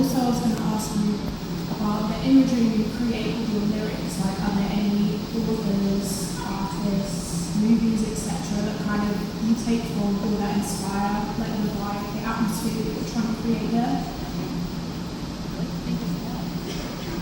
also I was going to ask you about the imagery you create with your lyrics. Like, are there any authors, artists, movies, etc. that kind of you take from or that inspire, like the vibe, the atmosphere that you're trying to create there?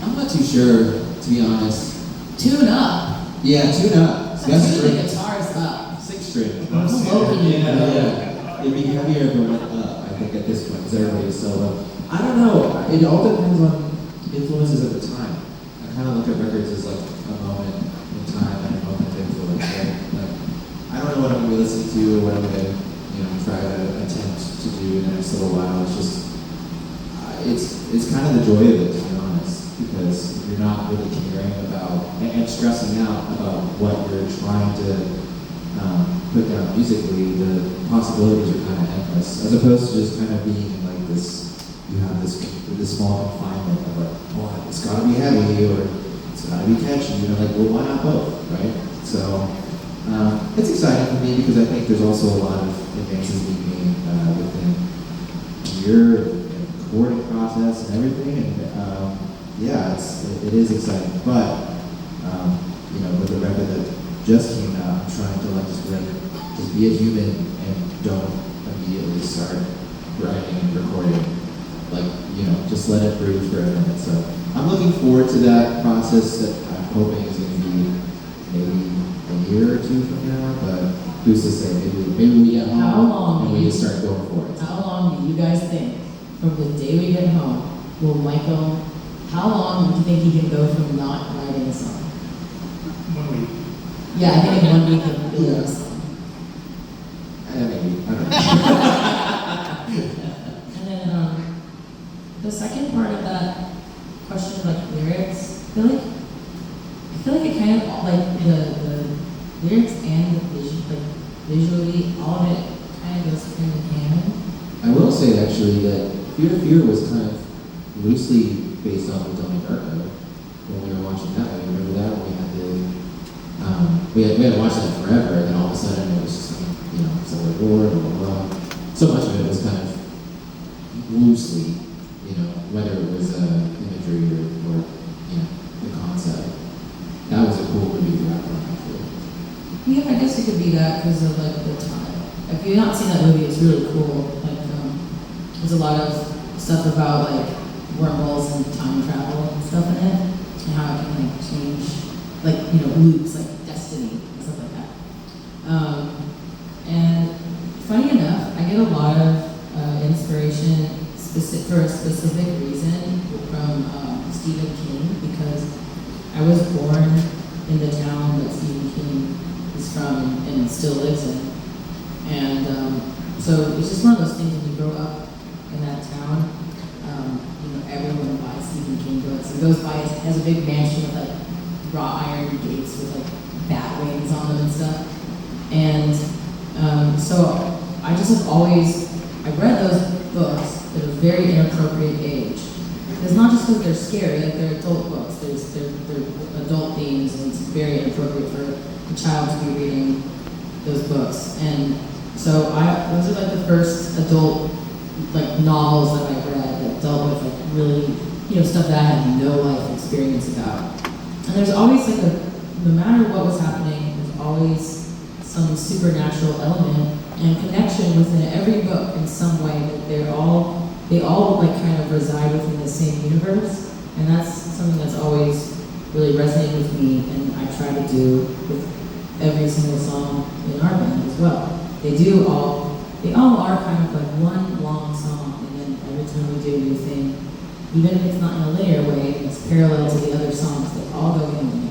I'm not too sure, to be honest. Tune up. Yeah, tune up. Tune the guitars up. 6 string. How low can you go? Yeah. It'd be heavier if it went up, I think, at this point, because everybody's so low. I don't know. It all depends on influences at the time. I kind of look at records as like a moment in time and a moment of influence. Right? Like, I don't know what I'm going to be listening to or what I'm going to, try to attempt to do in the next little while. It's just, it's kind of the joy of it, to be honest, because you're not really caring about and stressing out about what you're trying to put down musically. The possibilities are kind of endless, as opposed to just kind of being in like this. You have this small confinement of like, oh, it's got to be heavy or it's got to be catchy. Like, well, why not both, right? So it's exciting for me because I think there's also a lot of advances being made within your recording process and everything, and yeah, it is exciting. But with the record that just came out, I'm trying to just be a human and don't immediately start writing and recording. Just let it breathe for a minute. So I'm looking forward to that process that I'm hoping is going to be maybe a year or two from now, but who's to say? Maybe we get home and we just start going for it. How long do you guys think, from the day we get home, will Michael, how long do you think he can go from not writing a song? 1 week. Yeah, I think in 1 week he'll do a song. Maybe. I don't know. And then the second part of that question, like lyrics, I feel like it kind of like the lyrics and the visually, all of it kind of goes hand in hand. I will say actually that Fear was kind of loosely based off of Donnie Darko when we were watching that. I remember that when we had we hadn't watched that forever, and then all of a sudden it was just like, Civil War, blah, blah, blah. So much of it was kind of loosely, whether it was imagery or the concept. That was a cool movie to wrap around, actually. Yeah, I guess it could be that because of like the time. If you've not seen that movie, it's really cool. Like, there's a lot of stuff about like wormholes and time travel and stuff in it, and how it can like change, like loops, like destiny and stuff like that. And funny enough, I get a lot of inspiration for a specific reason from Stephen King, because I was born in the town that Stephen King is from and still lives in. And so it's just one of those things when you grow up in that town, everyone buys Stephen King books. It goes by, it has a big mansion with like wrought iron gates with like bat wings on them and stuff. And so I just have always, I read those books at a very inappropriate age. It's not just because they're scary, like they're adult books. They're adult themes, and it's very inappropriate for a child to be reading those books. And so those are like the first adult like novels that I read that dealt with like really, stuff that I had no life experience about. And there's always like no matter what was happening, there's always some supernatural element and connection within every book in some way. That they all like kind of reside within the same universe, and that's something that's always really resonated with me, and I try to do with every single song in our band as well. They all are kind of like one long song, and then every time we do a new thing, even if it's not in a linear way, it's parallel to the other songs, they all go hand in hand.